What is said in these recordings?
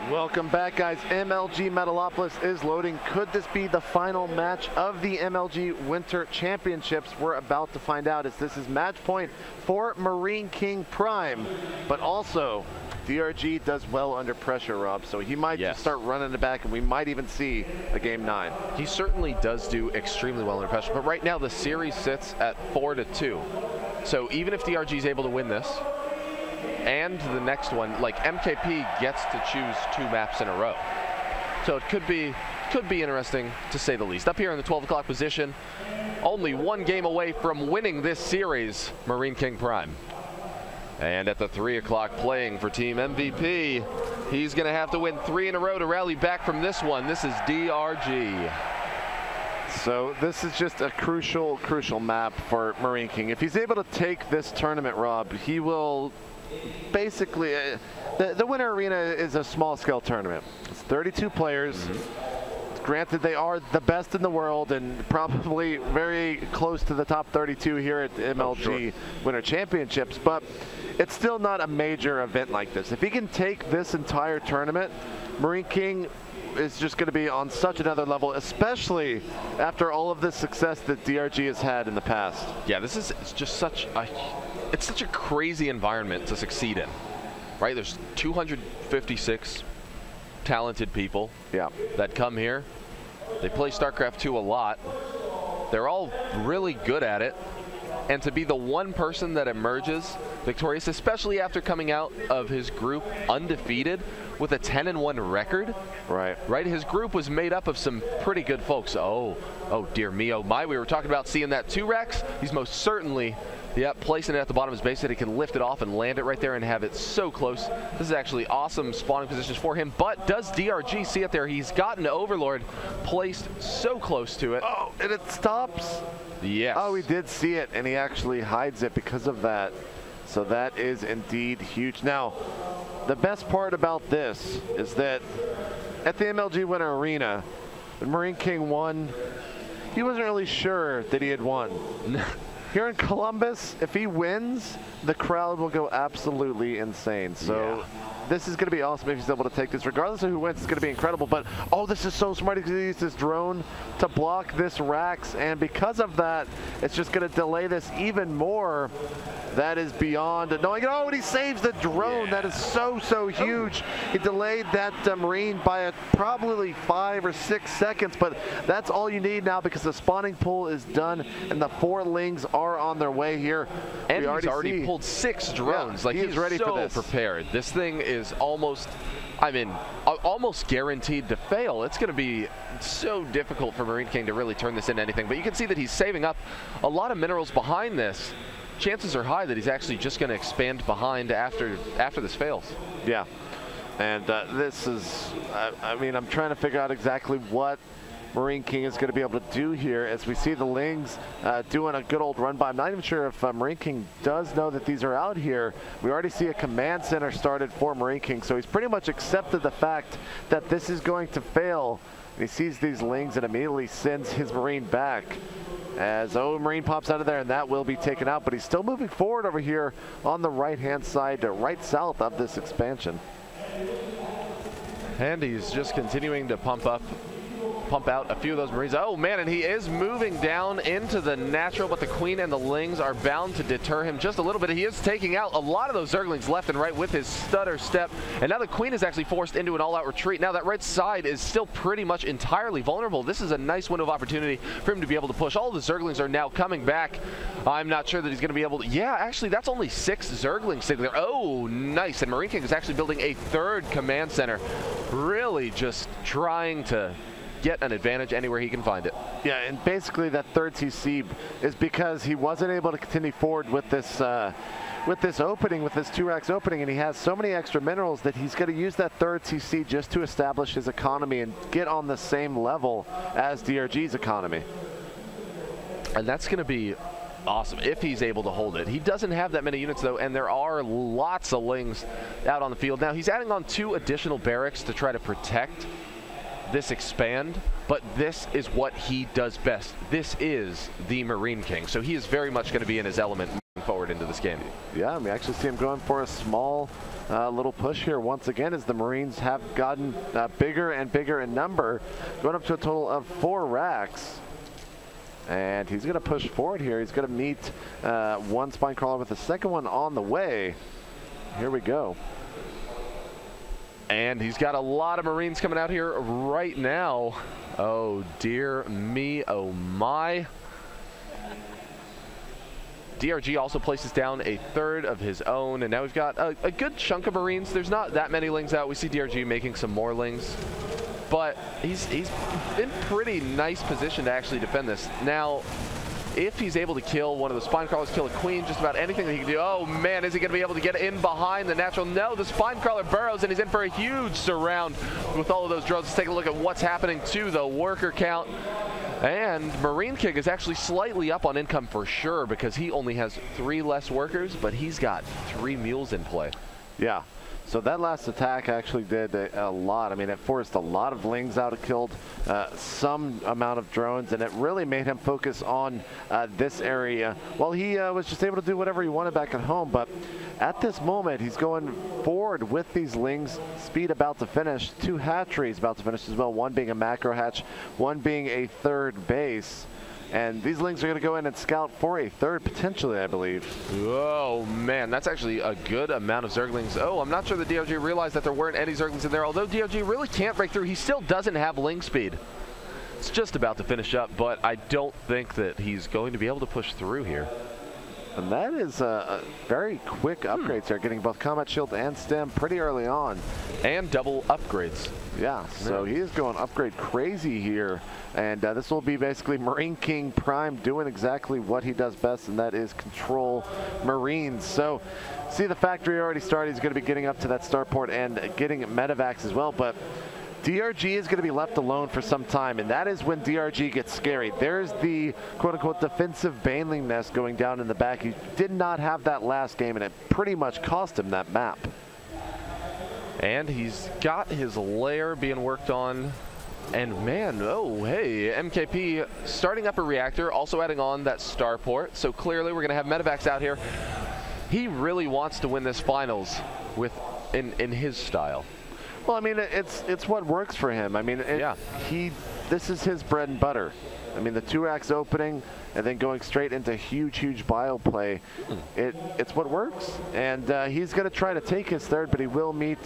Welcome back, guys. MLG Metalopolis is loading. Could this be the final match of the MLG Winter Championships? We're about to find out, as this is match point for MarineKing Prime, but also DRG does well under pressure, Rob, so he might just start running it back, and we might even see a Game 9. He certainly does do extremely well under pressure, but right now the series sits at 4-2. So even if DRG is able to win this, and the next one, like MKP gets to choose 2 maps in a row. So it could be interesting, to say the least. Up here in the 12 o'clock position, only 1 game away from winning this series, MarineKing Prime. And at the 3 o'clock, playing for Team MVP, he's going to have to win 3 in a row to rally back from this one. This is DRG. So this is just a crucial map for MarineKing. If he's able to take this tournament, Rob, he will basically, the Winter Arena is a small-scale tournament. It's 32 players. Granted, they are the best in the world and probably very close to the top 32 here at MLG Winter Championships, but it's still not a major event like this. If he can take this entire tournament, MarineKing is just going to be on such another level, especially after all of the success that DRG has had in the past. Yeah, this is just such a crazy environment to succeed in, right? There's 256 talented people that come here. They play StarCraft 2 a lot. They're all really good at it. And to be the one person that emerges victorious, especially after coming out of his group undefeated with a 10-1 record. Right. His group was made up of some pretty good folks. Oh dear me, oh my. We were talking about seeing that 2-Rex. He's most certainly, placing it at the bottom of his base so that he can lift it off and land it right there and have it so close. This is actually awesome spawning positions for him. But does DRG see it there? He's gotten Overlord placed so close to it. Oh, and it stops. Yes. Oh, he did see it, and he actually hides it because of that. So that is indeed huge. Now, the best part about this is that at the MLG Winter Arena, when MarineKing won, he wasn't really sure that he had won. Here in Columbus, if he wins, the crowd will go absolutely insane. So this is going to be awesome if he's able to take this. Regardless of who wins, it's going to be incredible. But, oh, this is so smart. He's going to use this drone to block this Rax. And because of that, it's just going to delay this even more. That is beyond knowing. Oh, and he saves the drone. That is so huge. He delayed that Marine by probably 5 or 6 seconds, but that's all you need now because the spawning pool is done and the 4 lings are on their way here. And he's already pulled 6 drones. Like he's ready for this. Prepared. This thing is almost, almost guaranteed to fail. It's going to be so difficult for MarineKing to really turn this into anything. But you can see that he's saving up a lot of minerals behind this. Chances are high that he's actually just going to expand behind after this fails. Yeah, and this is, I'm trying to figure out exactly what MarineKing is going to be able to do here as we see the Lings doing a good old run by. I'm not even sure if MarineKing does know that these are out here. We already see a command center started for MarineKing, so he's pretty much accepted the fact that this is going to fail. And he sees these Lings and immediately sends his Marine back. As Marine pops out of there, and that will be taken out, but he's still moving forward over here on the right-hand side, right south of this expansion. And he's just continuing to pump out a few of those Marines. Oh man, and he is moving down into the natural, but the Queen and the Lings are bound to deter him just a little bit. He is taking out a lot of those Zerglings left and right with his stutter step, and now the Queen is actually forced into an all-out retreat. Now that right side is still pretty much entirely vulnerable. This is a nice window of opportunity for him to be able to push. All the Zerglings are now coming back. I'm not sure that he's going to be able to. Yeah, actually, that's only 6 Zerglings sitting there. Oh, nice. And MarineKing is actually building a 3rd command center, really just trying to get an advantage anywhere he can find it. Yeah, and basically that 3rd CC is because he wasn't able to continue forward with this opening, with this 2-Rax opening, and he has so many extra minerals that he's going to use that 3rd CC just to establish his economy and get on the same level as DRG's economy. And that's going to be awesome if he's able to hold it. He doesn't have that many units though, and there are lots of Lings out on the field. Now he's adding on 2 additional barracks to try to protect this expand, but this is what he does best. This is the MarineKing, so he is very much going to be in his element. forward into this game. Yeah, we actually see him going for a small little push here once again as the Marines have gotten bigger and bigger in number, going up to a total of 4 racks. And he's going to push forward here. He's going to meet one spine crawler with the second one on the way. Here we go. And he's got a lot of Marines coming out here right now. Oh, dear me. Oh, my. DRG also places down a third of his own, and now we've got a good chunk of Marines. There's not that many lings out. We see DRG making some more lings, but he's in pretty nice position to actually defend this. Now, if he's able to kill one of the spine crawlers, kill a queen, just about anything that he can do. Oh man, is he going to be able to get in behind the natural? No, the spine crawler burrows and he's in for a huge surround with all of those drones. Let's take a look at what's happening to the worker count. And MarineKing is actually slightly up on income for sure because he only has 3 less workers, but he's got 3 mules in play. Yeah. So that last attack actually did a lot. I mean, it forced a lot of lings out. It killed some amount of drones, and it really made him focus on this area. Well, he was just able to do whatever he wanted back at home, but at this moment, he's going forward with these lings. Speed about to finish. 2 hatcheries about to finish as well, one being a macro hatch, one being a 3rd base. And these lings are going to go in and scout for a 3rd, potentially, I believe. Oh, man, that's actually a good amount of Zerglings. Oh, I'm not sure the DRG realized that there weren't any Zerglings in there. Although DRG really can't break through, he still doesn't have ling speed. It's just about to finish up, but I don't think that he's going to be able to push through here. And that is a very quick upgrades here, getting both combat shield and stem pretty early on. And double upgrades. Yeah, so he is going upgrade crazy here. And this will be basically MarineKing Prime doing exactly what he does best, and that is control Marines. So see the factory already started. He's going to be getting up to that starport and getting medevacs as well. But DRG is going to be left alone for some time, and that is when DRG gets scary. There's the quote-unquote defensive baneling nest going down in the back. He did not have that last game, and it pretty much cost him that map. And he's got his lair being worked on. And man, oh, hey, MKP starting up a reactor, also adding on that starport. So clearly we're going to have medevacs out here. He really wants to win this finals in his style. Well, I mean, it's what works for him. I mean, yeah. This is his bread and butter. I mean, the 2 racks opening and then going straight into huge bio play. It's what works. And he's going to try to take his 3rd, but he will meet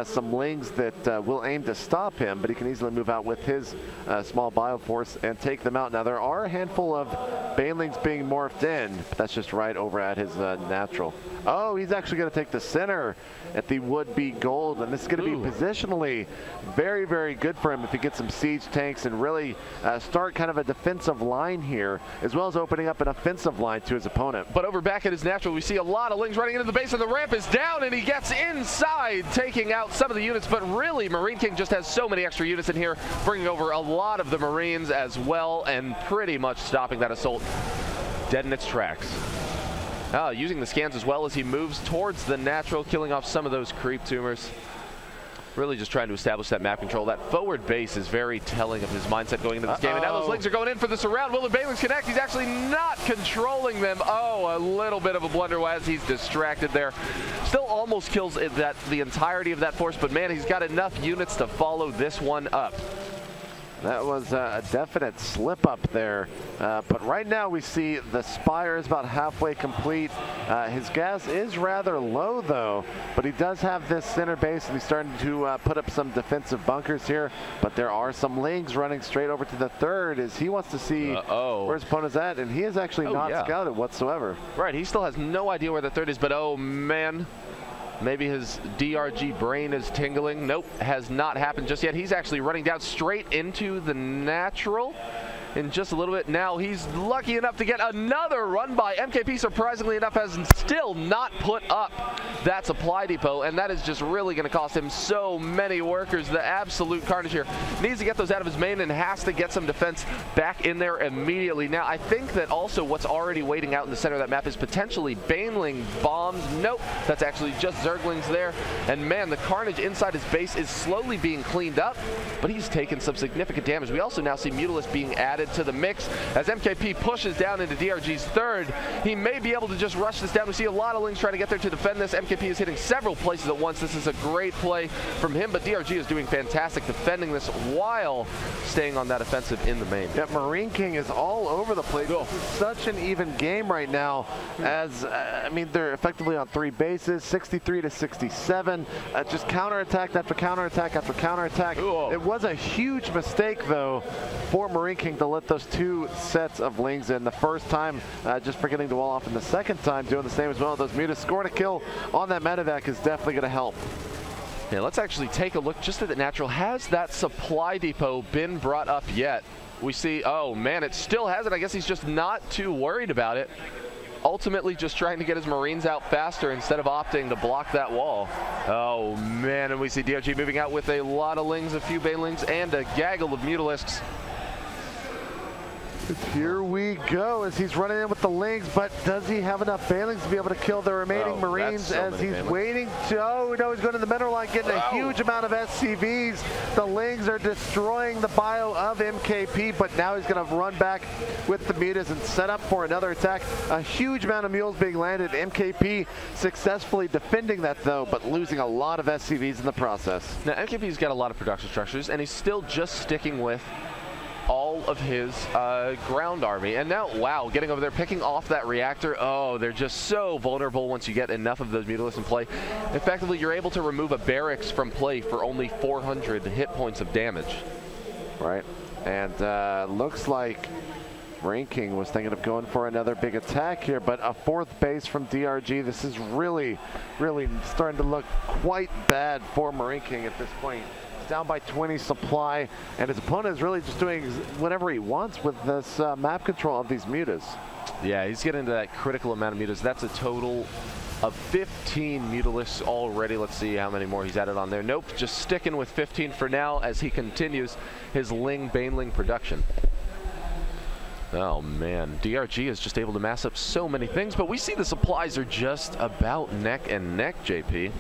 some lings that will aim to stop him, but he can easily move out with his small bio force and take them out. Now, there are a handful of banelings being morphed in, but that's just right over at his natural. Oh, he's actually going to take the center at the would-be gold, and this is going to be positionally very good for him if he gets some siege tanks and really start kind of a defensive line here, as well as opening up an offensive line to his opponent. But over back at his natural, we see a lot of lings running into the base, and the ramp is down, and he gets inside, taking out some of the units. But really, MarineKing just has so many extra units in here, bringing over a lot of the Marines as well, and pretty much stopping that assault dead in its tracks. Using the scans as well as he moves towards the natural, killing off some of those creep tumors. Really just trying to establish that map control. That forward base is very telling of his mindset going into this game. And now those lings are going in for the surround. Will the banelings connect? He's actually not controlling them. Oh, a little bit of a blunder as he's distracted there. Still almost kills the entirety of that force, but man, he's got enough units to follow this one up. That was a definite slip up there. But right now we see the spire is about halfway complete. His gas is rather low though, but he does have this center base and he's starting to put up some defensive bunkers here. But there are some lings running straight over to the 3rd as he wants to see where his opponent's at, and he is actually not scouted whatsoever. Right, he still has no idea where the 3rd is, but oh man. Maybe his DRG brain is tingling. Nope, has not happened just yet. He's actually running down straight into the natural in just a little bit. Now he's lucky enough to get another run by. MKP, surprisingly enough, has still not put up that supply depot, and that is just really going to cost him so many workers. The absolute carnage here. Needs to get those out of his main and has to get some defense back in there immediately. Now, I think that also what's already waiting out in the center of that map is potentially baneling bombs. Nope, that's actually just Zerglings there. And man, the carnage inside his base is slowly being cleaned up, but he's taken some significant damage. We also now see Mutalisk being added added to the mix. As MKP pushes down into DRG's third, he may be able to just rush this down. We see a lot of Lings trying to get there to defend this. MKP is hitting several places at once. This is a great play from him, but DRG is doing fantastic defending this while staying on that offensive in the main. Yeah, MarineKing is all over the place. This is such an even game right now, as I mean, they're effectively on 3 bases, 63 to 67, just counterattack after counterattack after counterattack. It was a huge mistake, though, for MarineKing to let those 2 sets of Lings in. The first time, just forgetting to wall off, and the second time doing the same as well. Those mutas scoring a kill on that medevac is definitely going to help. Yeah, let's actually take a look just at the natural. Has that supply depot been brought up yet? We see, oh man, it still hasn't. I guess he's just not too worried about it. Ultimately just trying to get his Marines out faster instead of opting to block that wall. Oh man, and we see DRG moving out with a lot of Lings, a few Banelings, and a gaggle of Mutalisks. Here we go as he's running in with the Lings, but does he have enough Banelings to be able to kill the remaining Marines as he's waiting to, oh no, he's going to the mineral line, getting a huge amount of SCVs. The Lings are destroying the bio of MKP, but now he's going to run back with the mutas and set up for another attack. A huge amount of mules being landed. MKP successfully defending that though, but losing a lot of SCVs in the process. Now MKP's got a lot of production structures, and he's still just sticking with all of his ground army. And now, wow, getting over there, picking off that reactor. Oh, they're just so vulnerable once you get enough of those Mutalisks in play. Effectively, you're able to remove a barracks from play for only 400 hit points of damage. Right, and looks like MarineKing was thinking of going for another big attack here, but a 4th base from DRG. This is really, really starting to look quite bad for MarineKing at this point. Down by 20 supply, and his opponent is really just doing whatever he wants with this map control of these mutas. Yeah, he's getting to that critical amount of mutas. That's a total of 15 Mutalisks already. Let's see how many more he's added on there. Nope, just sticking with 15 for now as he continues his Baneling production. Oh man, DRG is just able to mass up so many things, but we see the supplies are just about neck and neck, JP.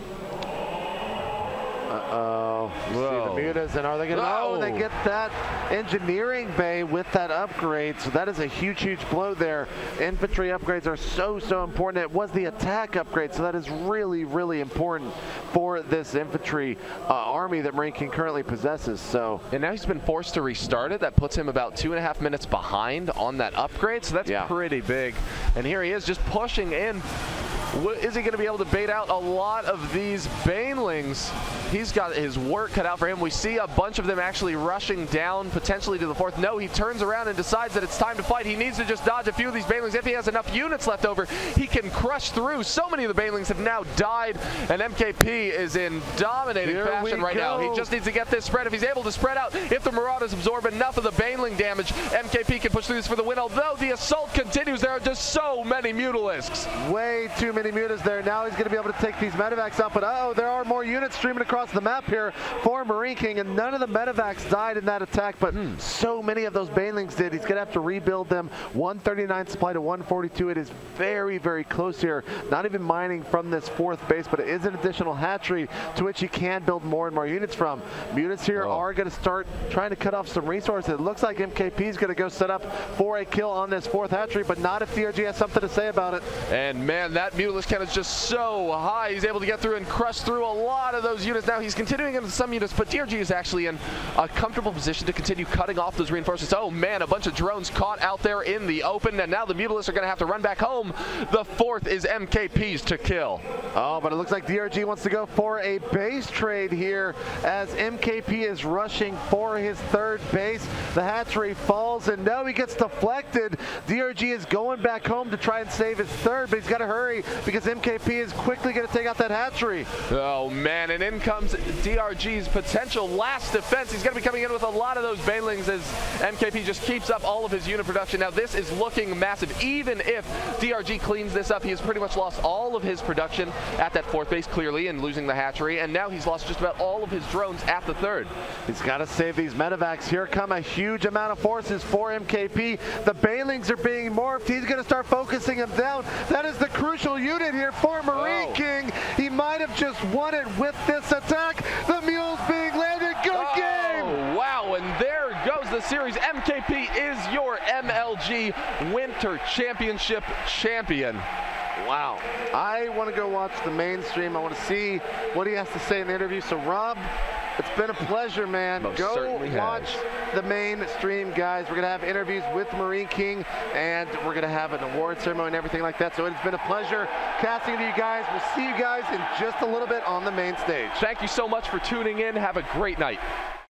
See the mutas, and are they going to? Oh, they get that engineering bay with that upgrade. So that is a huge, huge blow there. Infantry upgrades are so important. It was the attack upgrade, so that is really, really important for this infantry army that MarineKing currently possesses. So, and now he's been forced to restart it. That puts him about 2.5 minutes behind on that upgrade. So that's pretty big. And here he is, just pushing in. Is he going to be able to bait out a lot of these Banelings? He's got his work cut out for him. We see a bunch of them actually rushing down, potentially to the 4th. No, he turns around and decides that it's time to fight. He needs to just dodge a few of these Banelings. If he has enough units left over, he can crush through. So many of the Banelings have now died, and MKP is in dominating fashion right now. He just needs to get this spread. If he's able to spread out, if the Marauders absorb enough of the Baneling damage, MKP can push through this for the win. Although the assault continues, there are just so many Mutalisks. Way too many mutas there. Now he's going to be able to take these medevacs out, but there are more units streaming across the map here for MarineKing, and none of the medevacs died in that attack, but so many of those Banelings did. He's going to have to rebuild them. 139 supply to 142. It is very, very close here. Not even mining from this 4th base, but it is an additional hatchery to which he can build more and more units from. Mutas here are going to start trying to cut off some resources. It looks like MKP is going to go set up for a kill on this 4th hatchery, but not if DRG has something to say about it. And man, that Mutalisk count is just so high. He's able to get through and crush through a lot of those units. Now he's continuing into some units, but DRG is actually in a comfortable position to continue cutting off those reinforcements. Oh man, a bunch of drones caught out there in the open, and now the Mutalisks are going to have to run back home. The 4th is MKP's to kill. Oh, but it looks like DRG wants to go for a base trade here as MKP is rushing for his 3rd base. The hatchery falls, and no, he gets deflected. DRG is going back home to try and save his 3rd, but he's got to hurry because MKP is quickly going to take out that hatchery. Oh man, and in comes DRG's potential last defense. He's going to be coming in with a lot of those Banelings as MKP just keeps up all of his unit production. Now this is looking massive. Even if DRG cleans this up, he has pretty much lost all of his production at that 4th base clearly and losing the hatchery, and now he's lost just about all of his drones at the 3rd. He's got to save these medevacs. Here come a huge amount of forces for MKP. The Banelings are being morphed. He's going to start focusing them down. That is the crucial unit here for MarineKing. He might have just won it with this attack. The mules being landed. Good game. Wow, and there goes the series. MKP is your MLG Winter Championship champion. Wow. I want to go watch the main stream. I want to see what he has to say in the interview. So, Rob, it's been a pleasure, man. Go watch the main stream, guys. We're going to have interviews with MarineKing, and we're going to have an award ceremony and everything like that. So it's been a pleasure casting to you guys. We'll see you guys in just a little bit on the main stage. Thank you so much for tuning in. Have a great night.